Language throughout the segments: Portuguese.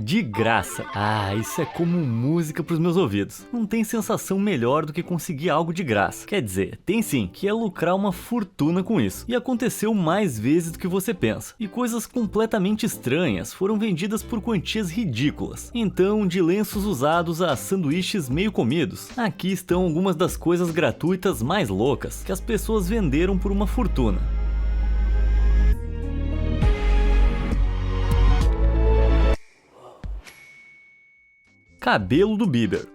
De graça. Isso é como música pros meus ouvidos. Não tem sensação melhor do que conseguir algo de graça. Quer dizer, tem sim, que é lucrar uma fortuna com isso. E aconteceu mais vezes do que você pensa. E coisas completamente estranhas foram vendidas por quantias ridículas. Então, de lenços usados a sanduíches meio comidos, aqui estão algumas das coisas gratuitas mais loucas que as pessoas venderam por uma fortuna. Cabelo do Bieber.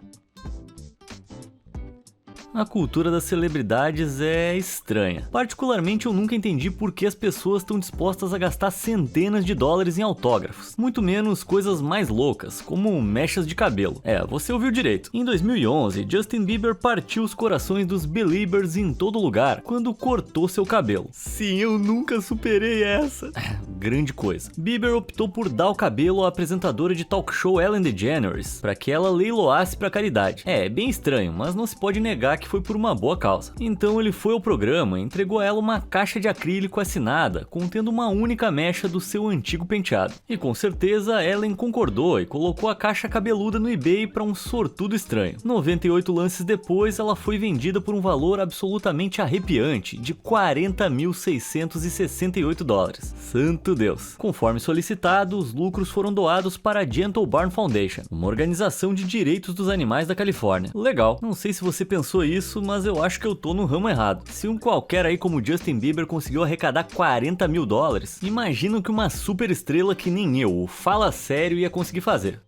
A cultura das celebridades é estranha. Particularmente, eu nunca entendi por que as pessoas estão dispostas a gastar centenas de dólares em autógrafos. Muito menos coisas mais loucas, como mechas de cabelo. Você ouviu direito. Em 2011, Justin Bieber partiu os corações dos Beliebers em todo lugar quando cortou seu cabelo. Sim, eu nunca superei essa. Grande coisa. Bieber optou por dar o cabelo à apresentadora de talk show Ellen DeGeneres, para que ela leiloasse para caridade. É bem estranho, mas não se pode negar que foi por uma boa causa. Então ele foi ao programa e entregou a ela uma caixa de acrílico assinada, contendo uma única mecha do seu antigo penteado. E com certeza Ellen concordou e colocou a caixa cabeluda no eBay para um sortudo estranho. 98 lances depois, ela foi vendida por um valor absolutamente arrepiante de 40.668 dólares. Santo Deus! Conforme solicitado, os lucros foram doados para a Gentle Barn Foundation, uma organização de direitos dos animais da Califórnia. Legal, não sei se você pensou isso, mas eu acho que eu tô no ramo errado. Se um qualquer aí como Justin Bieber conseguiu arrecadar 40 mil dólares, imagino que uma super estrela que nem eu, o Fala Sério, ia conseguir fazer.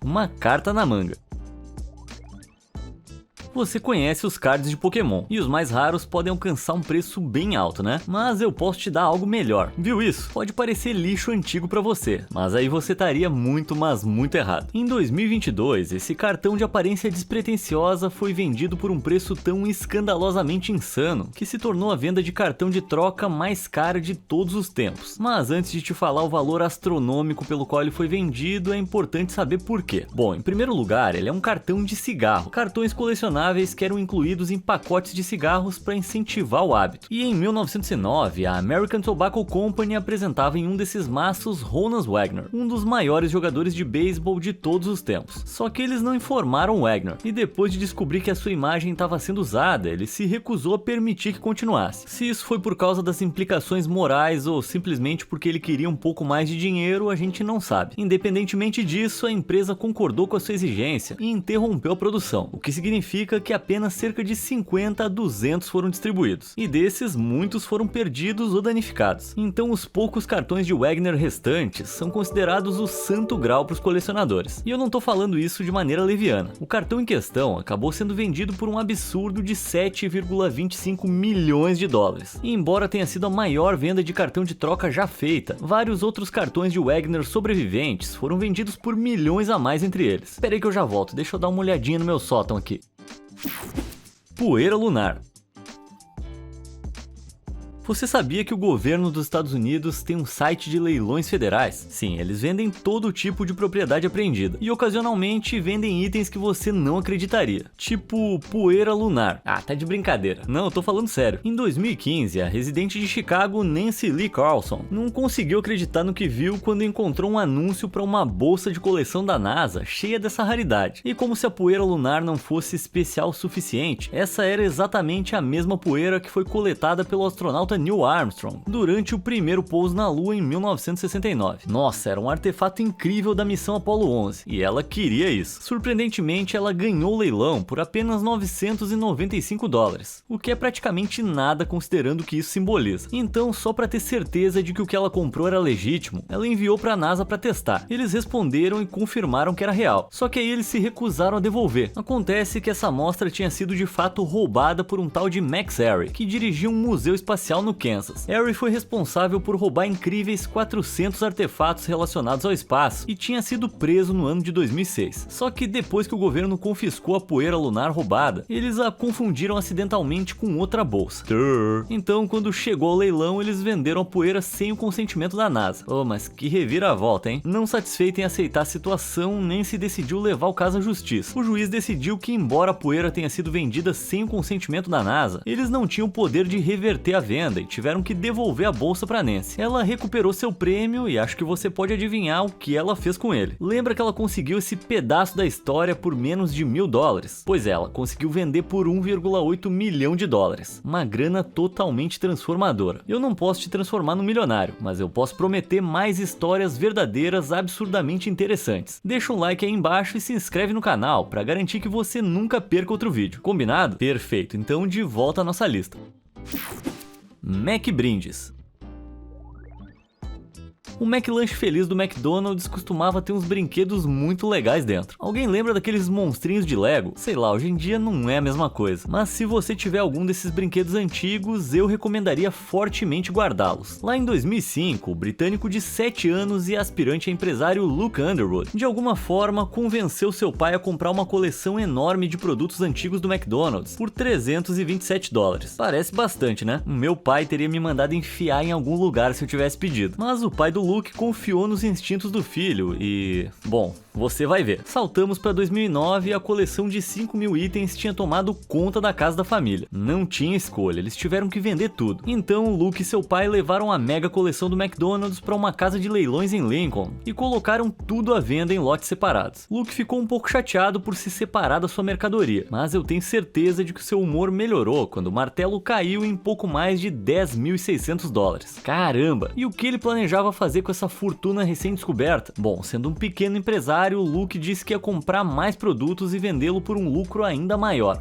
Uma carta na manga. Você conhece os cards de Pokémon, e os mais raros podem alcançar um preço bem alto, né? Mas eu posso te dar algo melhor. Viu isso? Pode parecer lixo antigo pra você, mas aí você estaria muito, mas muito errado. Em 2022, esse cartão de aparência despretensiosa foi vendido por um preço tão escandalosamente insano que se tornou a venda de cartão de troca mais cara de todos os tempos. Mas antes de te falar o valor astronômico pelo qual ele foi vendido, é importante saber por quê. Bom, em primeiro lugar, ele é um cartão de cigarro. Cartões colecionáveis que eram incluídos em pacotes de cigarros para incentivar o hábito. E em 1909, a American Tobacco Company apresentava em um desses maços Honus Wagner, um dos maiores jogadores de beisebol de todos os tempos. Só que eles não informaram Wagner, e depois de descobrir que a sua imagem estava sendo usada, ele se recusou a permitir que continuasse. Se isso foi por causa das implicações morais ou simplesmente porque ele queria um pouco mais de dinheiro, a gente não sabe. Independentemente disso, a empresa concordou com a sua exigência e interrompeu a produção, o que significa que apenas cerca de 50 a 200 foram distribuídos, e desses muitos foram perdidos ou danificados. Então os poucos cartões de Wagner restantes são considerados o santo grau para os colecionadores. E eu não tô falando isso de maneira leviana. O cartão em questão acabou sendo vendido por um absurdo de 7,25 milhões de dólares. E embora tenha sido a maior venda de cartão de troca já feita, vários outros cartões de Wagner sobreviventes foram vendidos por milhões a mais entre eles. Espera aí que eu já volto, deixa eu dar uma olhadinha no meu sótão aqui. Poeira lunar. Você sabia que o governo dos Estados Unidos tem um site de leilões federais? Sim, eles vendem todo tipo de propriedade apreendida e ocasionalmente vendem itens que você não acreditaria, tipo poeira lunar. Tá de brincadeira. Não, eu tô falando sério. Em 2015, a residente de Chicago, Nancy Lee Carlson, não conseguiu acreditar no que viu quando encontrou um anúncio para uma bolsa de coleção da NASA cheia dessa raridade. E como se a poeira lunar não fosse especial o suficiente, essa era exatamente a mesma poeira que foi coletada pelo astronauta Neil Armstrong durante o primeiro pouso na Lua em 1969. Nossa, era um artefato incrível da missão Apollo 11 e ela queria isso. Surpreendentemente, ela ganhou o leilão por apenas 995 dólares, o que é praticamente nada considerando o que isso simboliza. Então, só para ter certeza de que o que ela comprou era legítimo, ela enviou para a NASA para testar. Eles responderam e confirmaram que era real, só que aí eles se recusaram a devolver. Acontece que essa amostra tinha sido de fato roubada por um tal de Max Airy, que dirigia um museu espacial no Kansas. Airy foi responsável por roubar incríveis 400 artefatos relacionados ao espaço e tinha sido preso no ano de 2006. Só que depois que o governo confiscou a poeira lunar roubada, eles a confundiram acidentalmente com outra bolsa. Então, quando chegou ao leilão, eles venderam a poeira sem o consentimento da NASA. Oh, mas que reviravolta, hein? Não satisfeito em aceitar a situação, Nancy decidiu levar o caso à justiça. O juiz decidiu que, embora a poeira tenha sido vendida sem o consentimento da NASA, eles não tinham o poder de reverter a venda venda e tiveram que devolver a bolsa para Nancy. Ela recuperou seu prêmio e acho que você pode adivinhar o que ela fez com ele. Lembra que ela conseguiu esse pedaço da história por menos de $1.000? Pois é, ela conseguiu vender por 1,8 milhão de dólares. Uma grana totalmente transformadora. Eu não posso te transformar num milionário, mas eu posso prometer mais histórias verdadeiras absurdamente interessantes. Deixa um like aí embaixo e se inscreve no canal para garantir que você nunca perca outro vídeo. Combinado? Perfeito, então de volta à nossa lista. Mac Brindes. O McLanche Feliz do McDonald's costumava ter uns brinquedos muito legais dentro. Alguém lembra daqueles monstrinhos de Lego? Sei lá, hoje em dia não é a mesma coisa. Mas se você tiver algum desses brinquedos antigos, eu recomendaria fortemente guardá-los. Lá em 2005, o britânico de 7 anos e aspirante a empresário Luke Underwood, de alguma forma, convenceu seu pai a comprar uma coleção enorme de produtos antigos do McDonald's por $327. Parece bastante, né? Meu pai teria me mandado enfiar em algum lugar se eu tivesse pedido. Mas o pai do Luke confiou nos instintos do filho e... bom, você vai ver. Saltamos para 2009 e a coleção de 5.000 itens tinha tomado conta da casa da família. Não tinha escolha, eles tiveram que vender tudo. Então Luke e seu pai levaram a mega coleção do McDonald's para uma casa de leilões em Lincoln e colocaram tudo à venda em lotes separados. Luke ficou um pouco chateado por se separar da sua mercadoria, mas eu tenho certeza de que seu humor melhorou quando o martelo caiu em pouco mais de $10.600. Caramba! E o que ele planejava fazer com essa fortuna recém-descoberta? Bom, sendo um pequeno empresário, o Luke disse que ia comprar mais produtos e vendê-lo por um lucro ainda maior.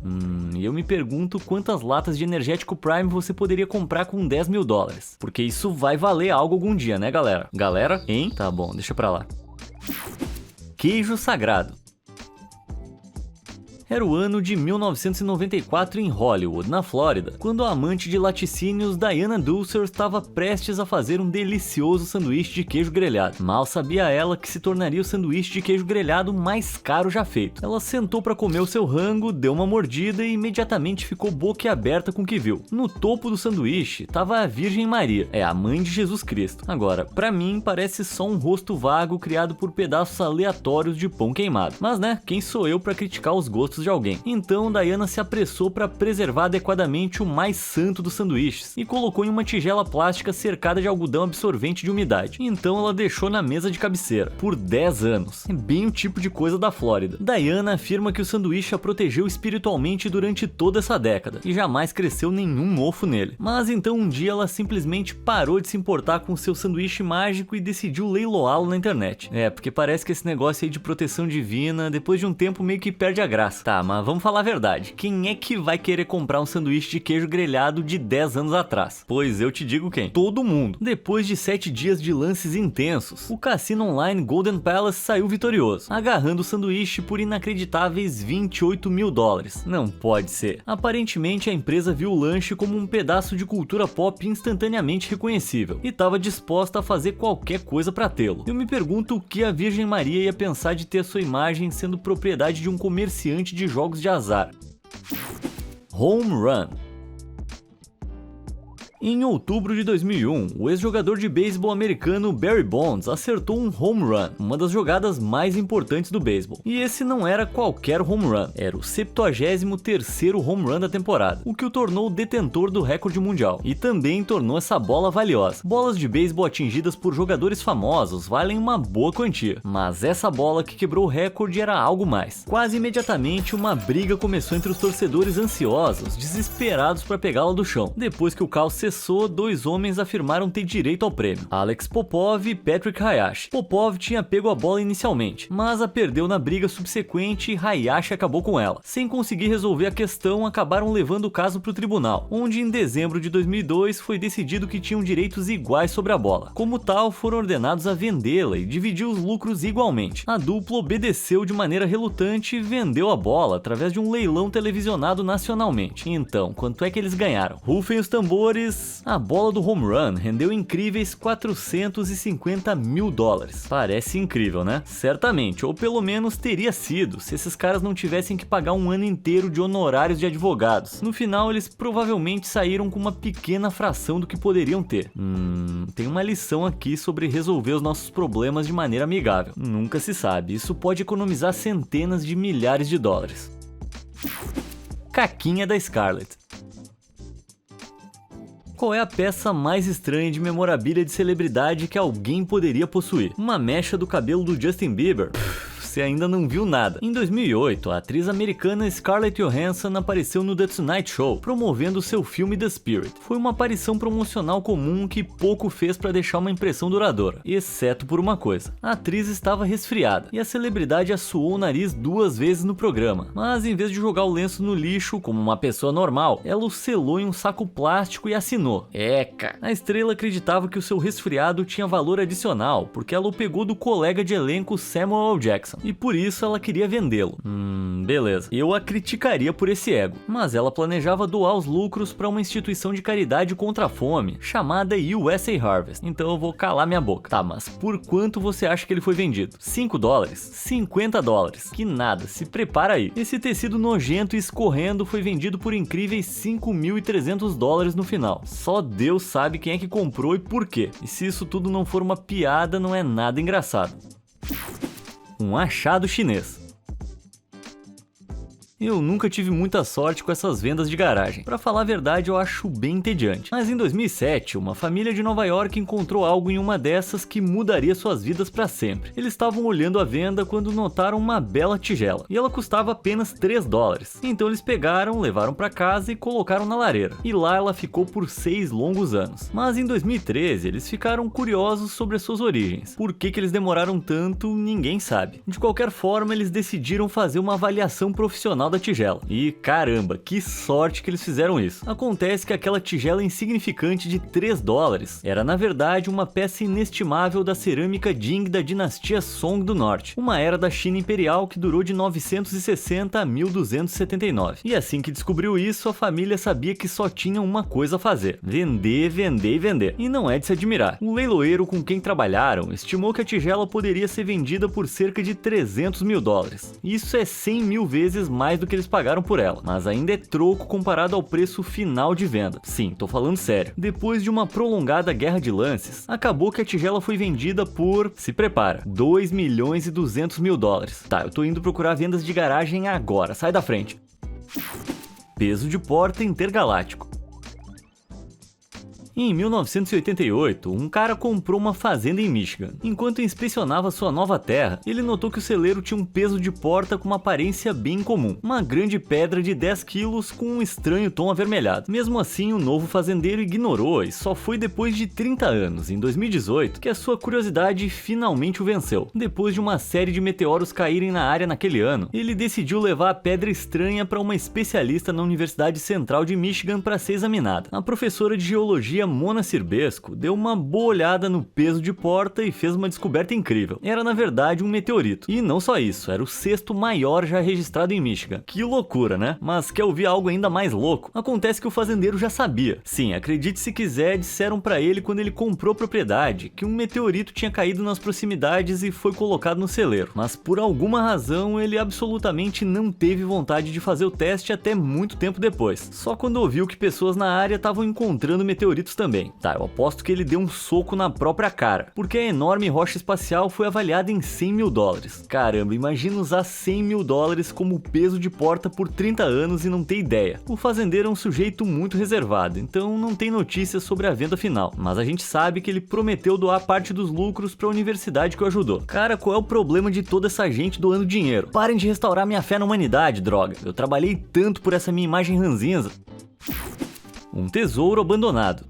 E eu me pergunto quantas latas de energético Prime você poderia comprar com $10.000. Porque isso vai valer algo algum dia, né, galera? Galera? Hein? Tá bom, deixa pra lá. Queijo sagrado. Era o ano de 1994 em Hollywood, na Flórida, quando a amante de laticínios Diana Dulcer estava prestes a fazer um delicioso sanduíche de queijo grelhado. Mal sabia ela que se tornaria o sanduíche de queijo grelhado mais caro já feito. Ela sentou para comer o seu rango, deu uma mordida e imediatamente ficou boquiaberta com o que viu. No topo do sanduíche estava a Virgem Maria, a mãe de Jesus Cristo. Agora, para mim parece só um rosto vago criado por pedaços aleatórios de pão queimado. Mas né, quem sou eu para criticar os gostos de alguém? Então Diana se apressou para preservar adequadamente o mais santo dos sanduíches e colocou em uma tigela plástica cercada de algodão absorvente de umidade. Então ela deixou na mesa de cabeceira por 10 anos. É bem o tipo de coisa da Flórida. Diana afirma que o sanduíche a protegeu espiritualmente durante toda essa década e jamais cresceu nenhum mofo nele. Mas então um dia ela simplesmente parou de se importar com o seu sanduíche mágico e decidiu leiloá-lo na internet. Porque parece que esse negócio aí de proteção divina, depois de um tempo meio que perde a graça. Tá, mas vamos falar a verdade. Quem é que vai querer comprar um sanduíche de queijo grelhado de 10 anos atrás? Pois eu te digo quem. Todo mundo. Depois de 7 dias de lances intensos, o cassino online Golden Palace saiu vitorioso, agarrando o sanduíche por inacreditáveis $28.000. Não pode ser. Aparentemente a empresa viu o lanche como um pedaço de cultura pop instantaneamente reconhecível e estava disposta a fazer qualquer coisa para tê-lo. Eu me pergunto o que a Virgem Maria ia pensar de ter a sua imagem sendo propriedade de um comerciante de jogos de azar. Home Run. Em outubro de 2001, o ex-jogador de beisebol americano Barry Bonds acertou um home run, uma das jogadas mais importantes do beisebol. E esse não era qualquer home run, era o 73º home run da temporada, o que o tornou o detentor do recorde mundial. E também tornou essa bola valiosa. Bolas de beisebol atingidas por jogadores famosos valem uma boa quantia, mas essa bola que quebrou o recorde era algo mais. Quase imediatamente, uma briga começou entre os torcedores ansiosos, desesperados para pegá-la do chão. Depois que o caos cessou, 2 homens afirmaram ter direito ao prêmio: Alex Popov e Patrick Hayashi. Popov tinha pego a bola inicialmente, mas a perdeu na briga subsequente e Hayashi acabou com ela. Sem conseguir resolver a questão, acabaram levando o caso para o tribunal, onde em dezembro de 2002 foi decidido que tinham direitos iguais sobre a bola. Como tal, foram ordenados a vendê-la e dividir os lucros igualmente. A dupla obedeceu de maneira relutante e vendeu a bola através de um leilão televisionado nacionalmente. Então, quanto é que eles ganharam? Rufem os tambores. A bola do home run rendeu incríveis $450.000. Parece incrível, né? Certamente, ou pelo menos teria sido, se esses caras não tivessem que pagar um ano inteiro de honorários de advogados. No final, eles provavelmente saíram com uma pequena fração do que poderiam ter. Tem uma lição aqui sobre resolver os nossos problemas de maneira amigável. Nunca se sabe, isso pode economizar centenas de milhares de dólares. Caquinha da Scarlett. Qual é a peça mais estranha de memorabilia de celebridade que alguém poderia possuir? Uma mecha do cabelo do Justin Bieber? Você ainda não viu nada. Em 2008, a atriz americana Scarlett Johansson apareceu no The Tonight Show, promovendo seu filme The Spirit. Foi uma aparição promocional comum que pouco fez para deixar uma impressão duradoura, exceto por uma coisa: a atriz estava resfriada, e a celebridade assoou o nariz 2 vezes no programa, mas em vez de jogar o lenço no lixo como uma pessoa normal, ela o selou em um saco plástico e assinou. Eca! A estrela acreditava que o seu resfriado tinha valor adicional, porque ela o pegou do colega de elenco Samuel L. Jackson, e por isso ela queria vendê-lo. Beleza. Eu a criticaria por esse ego, mas ela planejava doar os lucros para uma instituição de caridade contra a fome, chamada USA Harvest. Então eu vou calar minha boca. Tá, mas por quanto você acha que ele foi vendido? $5? $50? Que nada, se prepara aí. Esse tecido nojento e escorrendo foi vendido por incríveis $5.300 no final. Só Deus sabe quem é que comprou e por quê. E se isso tudo não for uma piada, não é nada engraçado. Um achado chinês. Eu nunca tive muita sorte com essas vendas de garagem. Pra falar a verdade, eu acho bem entediante. Mas em 2007, uma família de Nova York encontrou algo em uma dessas que mudaria suas vidas pra sempre. Eles estavam olhando a venda quando notaram uma bela tigela, e ela custava apenas $3. Então eles pegaram, levaram pra casa e colocaram na lareira. E lá ela ficou por 6 longos anos. Mas em 2013, eles ficaram curiosos sobre as suas origens. Por que eles demoraram tanto, ninguém sabe. De qualquer forma, eles decidiram fazer uma avaliação profissional da tigela. E caramba, que sorte que eles fizeram isso. Acontece que aquela tigela insignificante de $3 era na verdade uma peça inestimável da cerâmica Jing da dinastia Song do Norte, uma era da China Imperial que durou de 960 a 1279. E assim que descobriu isso, a família sabia que só tinha uma coisa a fazer: vender, vender e vender. E não é de se admirar. O leiloeiro com quem trabalharam estimou que a tigela poderia ser vendida por cerca de $300 mil. Isso é 100 mil vezes mais do que eles pagaram por ela, mas ainda é troco comparado ao preço final de venda. Sim, tô falando sério. Depois de uma prolongada guerra de lances, acabou que a tigela foi vendida por, se prepara, $2.200.000. Tá, eu tô indo procurar vendas de garagem agora, sai da frente. Peso de porta intergaláctico. Em 1988, um cara comprou uma fazenda em Michigan. Enquanto inspecionava sua nova terra, ele notou que o celeiro tinha um peso de porta com uma aparência bem comum: uma grande pedra de 10 quilos com um estranho tom avermelhado. Mesmo assim, o novo fazendeiro ignorou, e só foi depois de 30 anos, em 2018, que a sua curiosidade finalmente o venceu. Depois de uma série de meteoros caírem na área naquele ano, ele decidiu levar a pedra estranha para uma especialista na Universidade Central de Michigan para ser examinada. A professora de geologia Mona Sirbesco deu uma boa olhada no peso de porta e fez uma descoberta incrível. Era na verdade um meteorito. E não só isso, era o 6º maior já registrado em Michigan. Que loucura, né? Mas quer ouvir algo ainda mais louco? Acontece que o fazendeiro já sabia. Sim, acredite se quiser, disseram pra ele quando ele comprou a propriedade que um meteorito tinha caído nas proximidades e foi colocado no celeiro. Mas por alguma razão ele absolutamente não teve vontade de fazer o teste até muito tempo depois. Só quando ouviu que pessoas na área estavam encontrando meteoritos também. Tá, eu aposto que ele deu um soco na própria cara, porque a enorme rocha espacial foi avaliada em $100 mil. Caramba, imagina usar $100 mil como peso de porta por 30 anos e não ter ideia. O fazendeiro é um sujeito muito reservado, então não tem notícias sobre a venda final, mas a gente sabe que ele prometeu doar parte dos lucros para a universidade que o ajudou. Cara, qual é o problema de toda essa gente doando dinheiro? Parem de restaurar minha fé na humanidade, droga. Eu trabalhei tanto por essa minha imagem ranzinza. Um tesouro abandonado.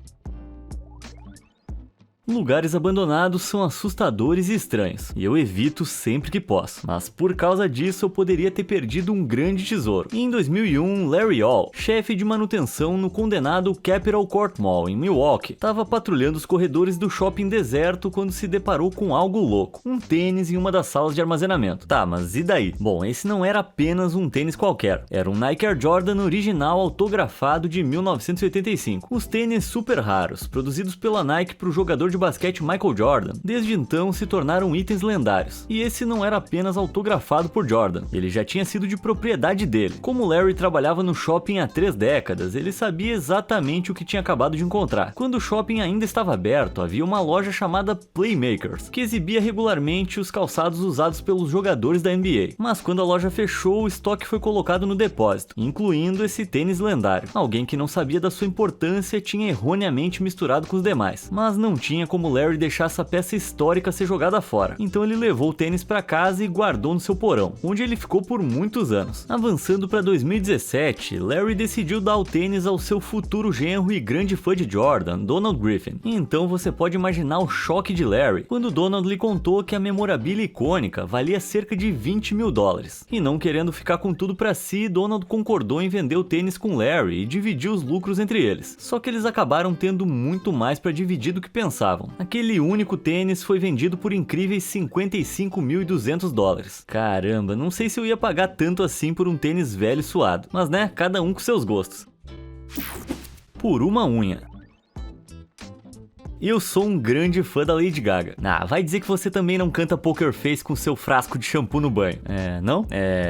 Lugares abandonados são assustadores e estranhos, e eu evito sempre que posso. Mas por causa disso eu poderia ter perdido um grande tesouro. E em 2001, Larry Hall, chefe de manutenção no condenado Capitol Court Mall em Milwaukee, estava patrulhando os corredores do shopping deserto quando se deparou com algo louco: um tênis em uma das salas de armazenamento. Tá, mas e daí? Bom, esse não era apenas um tênis qualquer. Era um Nike Air Jordan original autografado de 1985. Os tênis super raros, produzidos pela Nike para o jogador de basquete Michael Jordan, desde então se tornaram itens lendários. E esse não era apenas autografado por Jordan, ele já tinha sido de propriedade dele. Como Larry trabalhava no shopping há 3 décadas, ele sabia exatamente o que tinha acabado de encontrar. Quando o shopping ainda estava aberto, havia uma loja chamada Playmakers, que exibia regularmente os calçados usados pelos jogadores da NBA. Mas quando a loja fechou, o estoque foi colocado no depósito, incluindo esse tênis lendário. Alguém que não sabia da sua importância tinha erroneamente misturado com os demais, mas não tinha como Larry deixar essa peça histórica ser jogada fora. Então ele levou o tênis para casa e guardou no seu porão, onde ele ficou por muitos anos. Avançando para 2017, Larry decidiu dar o tênis ao seu futuro genro e grande fã de Jordan, Donald Griffin. Então você pode imaginar o choque de Larry quando Donald lhe contou que a memorabilia icônica valia cerca de $20 mil. E não querendo ficar com tudo para si, Donald concordou em vender o tênis com Larry e dividir os lucros entre eles. Só que eles acabaram tendo muito mais para dividir do que pensavam. Aquele único tênis foi vendido por incríveis $55.200. Caramba, não sei se eu ia pagar tanto assim por um tênis velho e suado, mas né, cada um com seus gostos. Por uma unha. Eu sou um grande fã da Lady Gaga. Vai dizer que você também não canta Poker Face com seu frasco de shampoo no banho. Não?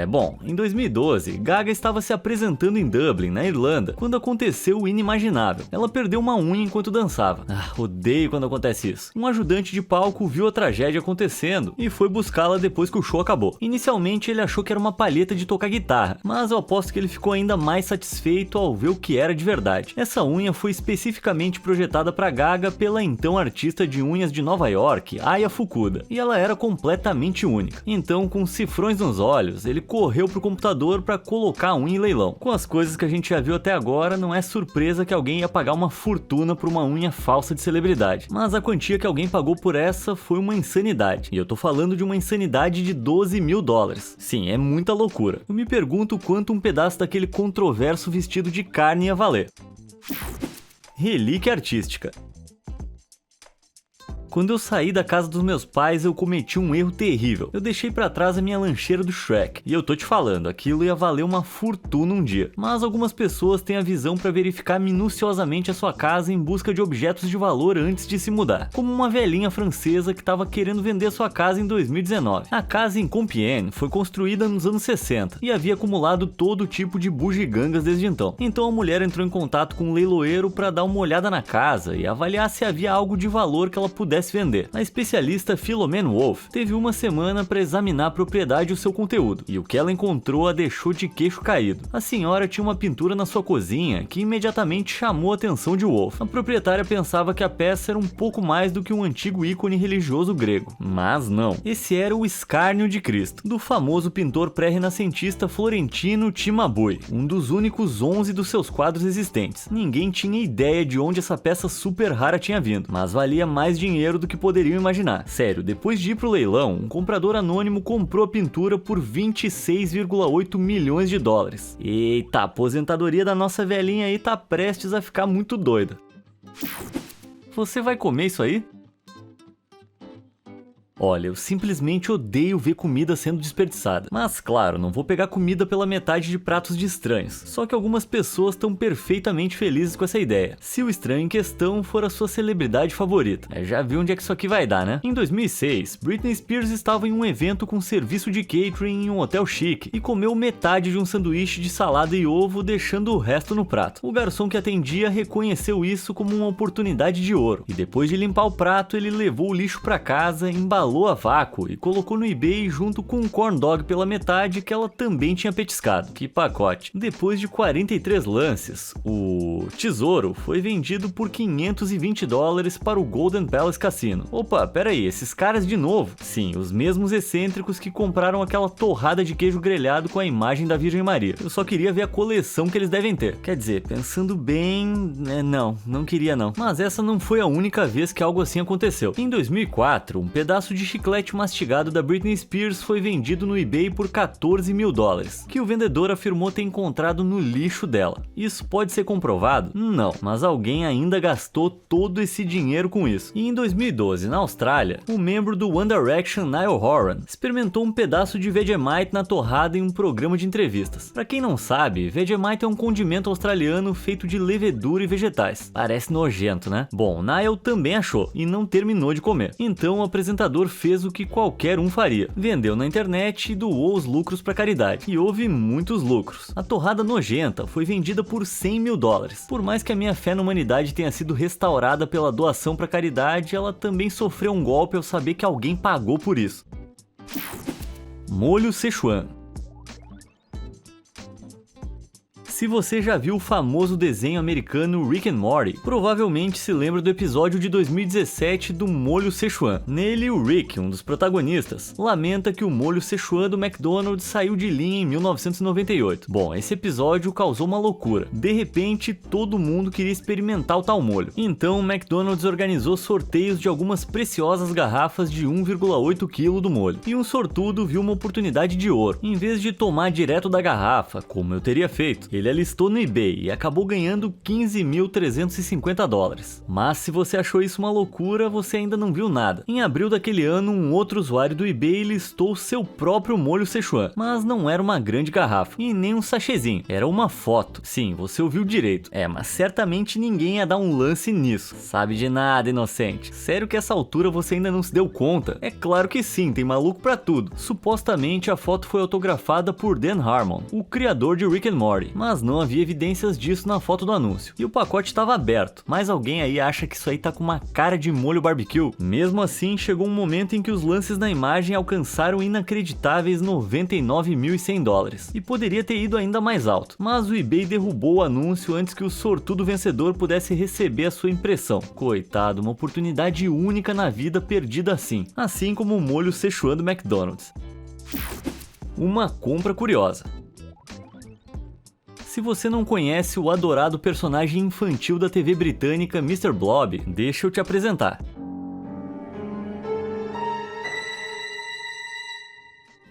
Bom, em 2012, Gaga estava se apresentando em Dublin, na Irlanda, quando aconteceu o inimaginável. Ela perdeu uma unha enquanto dançava. Odeio quando acontece isso. Um ajudante de palco viu a tragédia acontecendo e foi buscá-la depois que o show acabou. Inicialmente ele achou que era uma palheta de tocar guitarra, mas eu aposto que ele ficou ainda mais satisfeito ao ver o que era de verdade. Essa unha foi especificamente projetada para Gaga pela então artista de unhas de Nova York, Aya Fukuda, e ela era completamente única. Então, com cifrões nos olhos, ele correu pro computador para colocar a unha em leilão. Com as coisas que a gente já viu até agora, não é surpresa que alguém ia pagar uma fortuna por uma unha falsa de celebridade. Mas a quantia que alguém pagou por essa foi uma insanidade. E eu tô falando de uma insanidade de $12 mil. Sim, é muita loucura. Eu me pergunto quanto um pedaço daquele controverso vestido de carne ia valer. Relíquia artística. Quando eu saí da casa dos meus pais, eu cometi um erro terrível. Eu deixei pra trás a minha lancheira do Shrek. E eu tô te falando, aquilo ia valer uma fortuna um dia. Mas algumas pessoas têm a visão pra verificar minuciosamente a sua casa em busca de objetos de valor antes de se mudar. Como uma velhinha francesa que tava querendo vender a sua casa em 2019. A casa em Compiègne foi construída nos anos 60 e havia acumulado todo tipo de bugigangas desde então. Então a mulher entrou em contato com um leiloeiro pra dar uma olhada na casa e avaliar se havia algo de valor que ela pudesse vender. A especialista Philomene Wolf teve uma semana para examinar a propriedade e o seu conteúdo, e o que ela encontrou a deixou de queixo caído. A senhora tinha uma pintura na sua cozinha que imediatamente chamou a atenção de Wolf. A proprietária pensava que a peça era um pouco mais do que um antigo ícone religioso grego, mas não. Esse era o Escárnio de Cristo, do famoso pintor pré-renascentista florentino Cimabue, um dos únicos 11 dos seus quadros existentes. Ninguém tinha ideia de onde essa peça super rara tinha vindo, mas valia mais dinheiro do que poderiam imaginar. Sério, depois de ir pro leilão, um comprador anônimo comprou a pintura por $26,8 milhões. Eita, a aposentadoria da nossa velhinha aí tá prestes a ficar muito doida. Você vai comer isso aí? Olha, eu simplesmente odeio ver comida sendo desperdiçada. Mas claro, não vou pegar comida pela metade de pratos de estranhos. Só que algumas pessoas estão perfeitamente felizes com essa ideia. Se o estranho em questão for a sua celebridade favorita. Já viu onde é que isso aqui vai dar, né? Em 2006, Britney Spears estava em um evento com serviço de catering em um hotel chique e comeu metade de um sanduíche de salada e ovo, deixando o resto no prato. O garçom que atendia reconheceu isso como uma oportunidade de ouro. E depois de limpar o prato, ele levou o lixo para casa, embalou a vácuo e colocou no eBay junto com um corn dog pela metade que ela também tinha petiscado. Que pacote! Depois de 43 lances, o tesouro foi vendido por $520 para o Golden Palace Cassino. Opa, pera aí, esses caras de novo? Sim, os mesmos excêntricos que compraram aquela torrada de queijo grelhado com a imagem da Virgem Maria. Eu só queria ver a coleção que eles devem ter. Quer dizer, pensando bem, não queria não. Mas essa não foi a única vez que algo assim aconteceu. Em 2004, um pedaço de de chiclete mastigado da Britney Spears foi vendido no eBay por $14 mil, que o vendedor afirmou ter encontrado no lixo dela. Isso pode ser comprovado? Não, mas alguém ainda gastou todo esse dinheiro com isso. E em 2012, na Austrália, o membro do One Direction, Niall Horan, experimentou um pedaço de Vegemite na torrada em um programa de entrevistas. Pra quem não sabe, Vegemite é um condimento australiano feito de levedura e vegetais. Parece nojento, né? Bom, Niall também achou e não terminou de comer. Então o apresentador fez o que qualquer um faria. Vendeu na internet e doou os lucros pra caridade. E houve muitos lucros. A torrada nojenta foi vendida por $100 mil. Por mais que a minha fé na humanidade tenha sido restaurada pela doação pra caridade, ela também sofreu um golpe ao saber que alguém pagou por isso. Molho Szechuan. Se você já viu o famoso desenho americano Rick and Morty, provavelmente se lembra do episódio de 2017 do molho Szechuan. Nele, o Rick, um dos protagonistas, lamenta que o molho Szechuan do McDonald's saiu de linha em 1998. Bom, esse episódio causou uma loucura. De repente, todo mundo queria experimentar o tal molho. Então, o McDonald's organizou sorteios de algumas preciosas garrafas de 1,8 kg do molho. E um sortudo viu uma oportunidade de ouro. Em vez de tomar direto da garrafa, como eu teria feito, ele alistou no eBay e acabou ganhando $15.350. Mas se você achou isso uma loucura, você ainda não viu nada. Em abril daquele ano, um outro usuário do eBay listou seu próprio molho Szechuan, mas não era uma grande garrafa e nem um sachêzinho, era uma foto. Sim, você ouviu direito. Mas certamente ninguém ia dar um lance nisso. Sabe de nada, inocente. Sério que essa altura você ainda não se deu conta? É claro que sim, tem maluco pra tudo. Supostamente a foto foi autografada por Dan Harmon, o criador de Rick and Morty, mas não havia evidências disso na foto do anúncio. E o pacote estava aberto, mas alguém aí acha que isso aí tá com uma cara de molho barbecue? Mesmo assim, chegou um momento em que os lances na imagem alcançaram inacreditáveis $99.100 e poderia ter ido ainda mais alto, mas o eBay derrubou o anúncio antes que o sortudo vencedor pudesse receber a sua impressão. Coitado, uma oportunidade única na vida perdida assim como o molho Szechuan do McDonald's. Uma compra curiosa. Se você não conhece o adorado personagem infantil da TV britânica Mr. Blob, deixa eu te apresentar.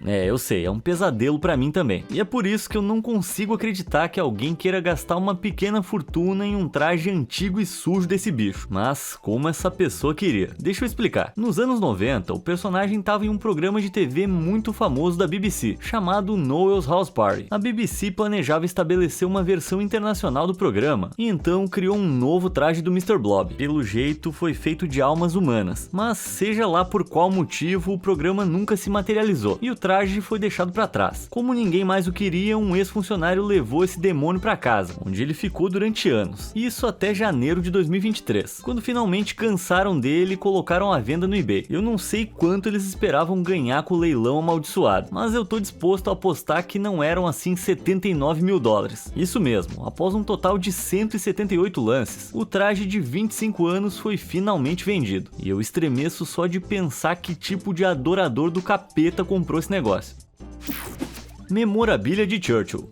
Eu sei, é um pesadelo pra mim também. E é por isso que eu não consigo acreditar que alguém queira gastar uma pequena fortuna em um traje antigo e sujo desse bicho. Mas como essa pessoa queria? Deixa eu explicar. Nos anos 90, o personagem estava em um programa de TV muito famoso da BBC, chamado Noel's House Party. A BBC planejava estabelecer uma versão internacional do programa, e então criou um novo traje do Mr. Blob. Pelo jeito, foi feito de almas humanas. Mas seja lá por qual motivo, o programa nunca se materializou, e o traje foi deixado para trás. Como ninguém mais o queria, um ex-funcionário levou esse demônio para casa, onde ele ficou durante anos. Isso até janeiro de 2023, quando finalmente cansaram dele e colocaram à venda no eBay. Eu não sei quanto eles esperavam ganhar com o leilão amaldiçoado, mas eu tô disposto a apostar que não eram assim $79 mil. Isso mesmo, após um total de 178 lances, o traje de 25 anos foi finalmente vendido. E eu estremeço só de pensar que tipo de adorador do capeta comprou esse negócio. Memorabilia de Churchill.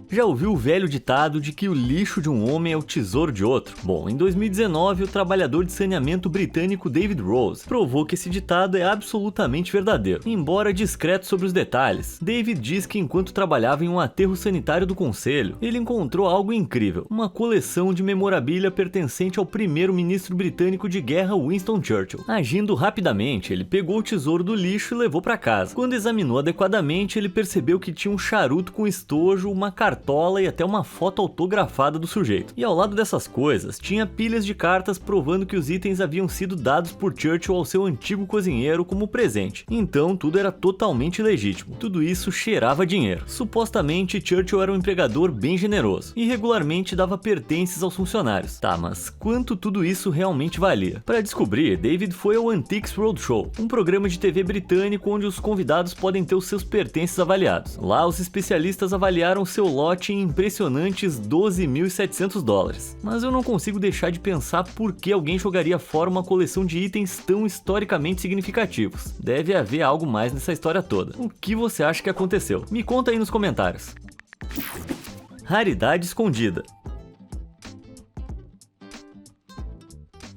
Já ouviu o velho ditado de que o lixo de um homem é o tesouro de outro? Bom, em 2019, o trabalhador de saneamento britânico David Rose provou que esse ditado é absolutamente verdadeiro, embora discreto sobre os detalhes. David diz que enquanto trabalhava em um aterro sanitário do conselho, ele encontrou algo incrível, uma coleção de memorabilia pertencente ao primeiro-ministro britânico de guerra Winston Churchill. Agindo rapidamente, ele pegou o tesouro do lixo e levou para casa. Quando examinou adequadamente, ele percebeu que tinha um charuto com estojo, uma cartola e até uma foto autografada do sujeito. E ao lado dessas coisas, tinha pilhas de cartas provando que os itens haviam sido dados por Churchill ao seu antigo cozinheiro como presente. Então tudo era totalmente legítimo. Tudo isso cheirava dinheiro. Supostamente Churchill era um empregador bem generoso e regularmente dava pertences aos funcionários. Tá, mas quanto tudo isso realmente valia? Para descobrir, David foi ao Antiques Roadshow, um programa de TV britânico onde os convidados podem ter os seus pertences avaliados. Lá os especialistas avaliaram seu lote em impressionantes $12.700. Mas eu não consigo deixar de pensar por que alguém jogaria fora uma coleção de itens tão historicamente significativos. Deve haver algo mais nessa história toda. O que você acha que aconteceu? Me conta aí nos comentários. Raridade escondida.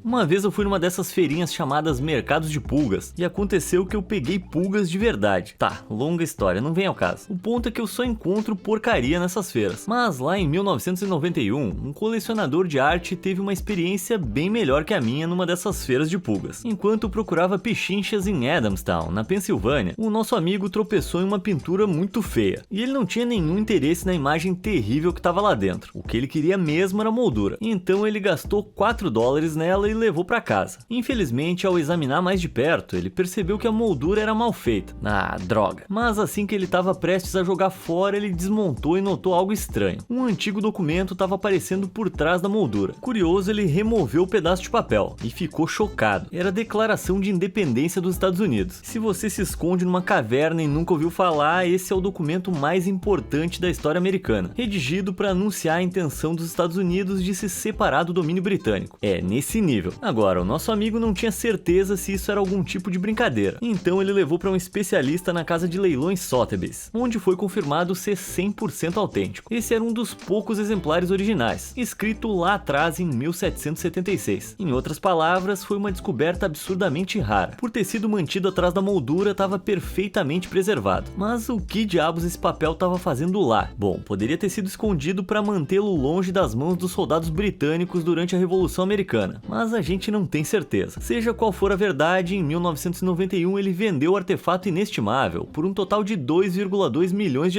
Uma vez eu fui numa dessas feirinhas chamadas mercados de pulgas, e aconteceu que eu peguei pulgas de verdade. Tá, longa história, não vem ao caso. O ponto é que eu só encontro porcaria nessas feiras. Mas lá em 1991, um colecionador de arte teve uma experiência bem melhor que a minha numa dessas feiras de pulgas. Enquanto procurava pechinchas em Adamstown, na Pensilvânia, o nosso amigo tropeçou em uma pintura muito feia. E ele não tinha nenhum interesse na imagem terrível que estava lá dentro. O que ele queria mesmo era a moldura. Então ele gastou $4 nela e levou para casa. Infelizmente, ao examinar mais de perto, ele percebeu que a moldura era mal feita. Ah, droga. Mas assim que ele estava prestes a jogar fora, ele desmontou e notou algo estranho. Um antigo documento estava aparecendo por trás da moldura. Curioso, ele removeu o pedaço de papel e ficou chocado. Era a Declaração de Independência dos Estados Unidos. Se você se esconde numa caverna e nunca ouviu falar, esse é o documento mais importante da história americana, redigido para anunciar a intenção dos Estados Unidos de se separar do domínio britânico. É nesse nível. Agora, o nosso amigo não tinha certeza se isso era algum tipo de brincadeira, então ele levou para um especialista na casa de leilões Sotheby's, onde foi confirmado ser 100% autêntico. Esse era um dos poucos exemplares originais, escrito lá atrás em 1776. Em outras palavras, foi uma descoberta absurdamente rara. Por ter sido mantido atrás da moldura, estava perfeitamente preservado. Mas o que diabos esse papel estava fazendo lá? Bom, poderia ter sido escondido para mantê-lo longe das mãos dos soldados britânicos durante a Revolução Americana, mas a gente não tem certeza. Seja qual for a verdade, em 1991 ele vendeu o artefato inestimável por um total de $2,2 milhões.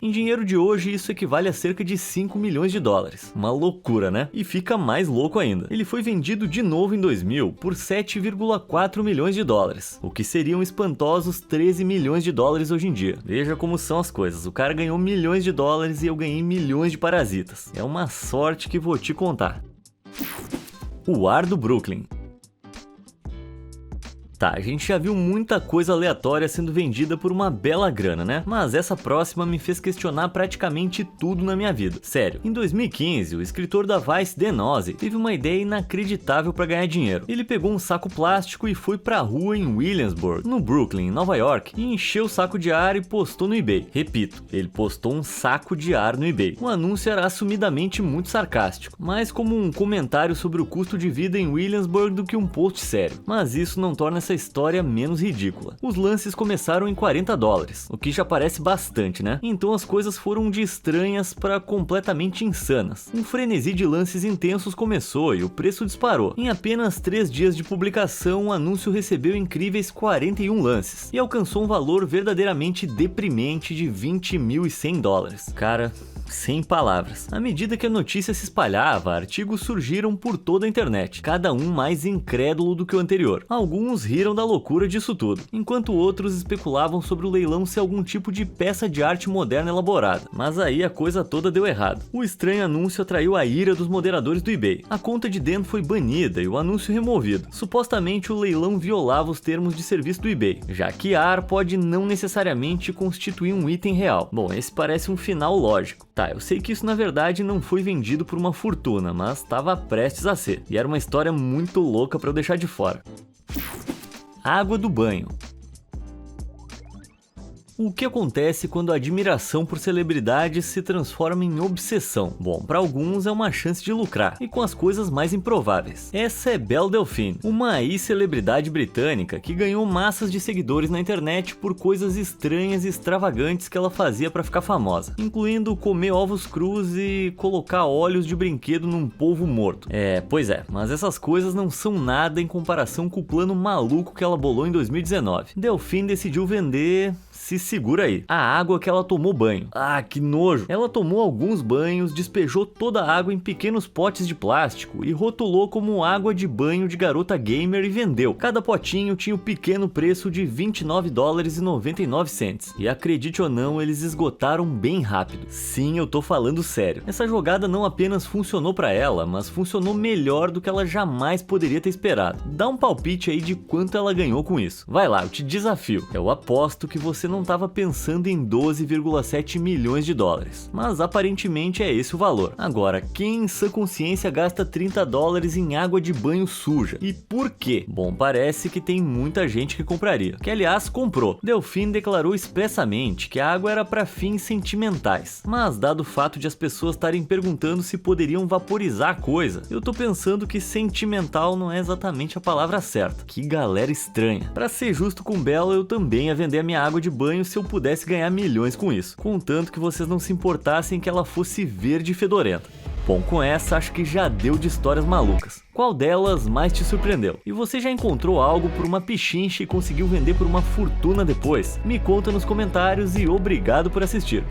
Em dinheiro de hoje, isso equivale a cerca de $5 milhões. Uma loucura, né? E fica mais louco ainda. Ele foi vendido de novo em 2000 por $7,4 milhões, o que seriam espantosos $13 milhões hoje em dia. Veja como são as coisas. O cara ganhou milhões de dólares e eu ganhei milhões de parasitas. É uma sorte que vou te contar. O ar do Brooklyn. Tá, a gente já viu muita coisa aleatória sendo vendida por uma bela grana, né? Mas essa próxima me fez questionar praticamente tudo na minha vida. Sério, em 2015, o escritor da Vice, Dan Ozzie, teve uma ideia inacreditável para ganhar dinheiro. Ele pegou um saco plástico e foi pra rua em Williamsburg, no Brooklyn, em Nova York, e encheu o saco de ar e postou no eBay. Repito, ele postou um saco de ar no eBay. O anúncio era assumidamente muito sarcástico, mais como um comentário sobre o custo de vida em Williamsburg do que um post sério. Mas isso não torna essa história menos ridícula. Os lances começaram em $40, o que já parece bastante, né? Então as coisas foram de estranhas para completamente insanas. Um frenesi de lances intensos começou e o preço disparou. Em apenas 3 dias de publicação, o anúncio recebeu incríveis 41 lances e alcançou um valor verdadeiramente deprimente de $20.100. Cara, sem palavras. À medida que a notícia se espalhava, artigos surgiram por toda a internet, cada um mais incrédulo do que o anterior. Alguns riram da loucura disso tudo, enquanto outros especulavam sobre o leilão ser algum tipo de peça de arte moderna elaborada. Mas aí a coisa toda deu errado. O estranho anúncio atraiu a ira dos moderadores do eBay. A conta de Dan foi banida e o anúncio removido. Supostamente o leilão violava os termos de serviço do eBay, já que ar pode não necessariamente constituir um item real. Bom, esse parece um final lógico. Tá, eu sei que isso na verdade não foi vendido por uma fortuna, mas estava prestes a ser. E era uma história muito louca para eu deixar de fora. Água do banho. O que acontece quando a admiração por celebridades se transforma em obsessão? Bom, para alguns é uma chance de lucrar, e com as coisas mais improváveis. Essa é Belle Delphine, uma ex-celebridade britânica que ganhou massas de seguidores na internet por coisas estranhas e extravagantes que ela fazia para ficar famosa, incluindo comer ovos crus e colocar óleos de brinquedo num polvo morto. Pois é, mas essas coisas não são nada em comparação com o plano maluco que ela bolou em 2019. Delphine decidiu vender... Se segura aí. A água que ela tomou banho. Ah, que nojo. Ela tomou alguns banhos, despejou toda a água em pequenos potes de plástico e rotulou como água de banho de garota gamer e vendeu. Cada potinho tinha o pequeno preço de $29,99. E acredite ou não, eles esgotaram bem rápido. Sim, eu tô falando sério. Essa jogada não apenas funcionou pra ela, mas funcionou melhor do que ela jamais poderia ter esperado. Dá um palpite aí de quanto ela ganhou com isso. Vai lá, eu te desafio. Eu aposto que você não estava pensando em 12,7 milhões de dólares, mas aparentemente é esse o valor. Agora, quem em sã consciência gasta 30 dólares em água de banho suja? E por quê? Bom, parece que tem muita gente que compraria, que aliás comprou. Delfim declarou expressamente que a água era para fins sentimentais, mas dado o fato de as pessoas estarem perguntando se poderiam vaporizar a coisa, eu tô pensando que sentimental não é exatamente a palavra certa. Que galera estranha. Pra ser justo com Bela, eu também ia vender a minha água de banho se eu pudesse ganhar milhões com isso, contanto que vocês não se importassem que ela fosse verde e fedorenta. Bom, com essa acho que já deu de histórias malucas. Qual delas mais te surpreendeu? E você já encontrou algo por uma pichincha e conseguiu vender por uma fortuna depois? Me conta nos comentários e obrigado por assistir.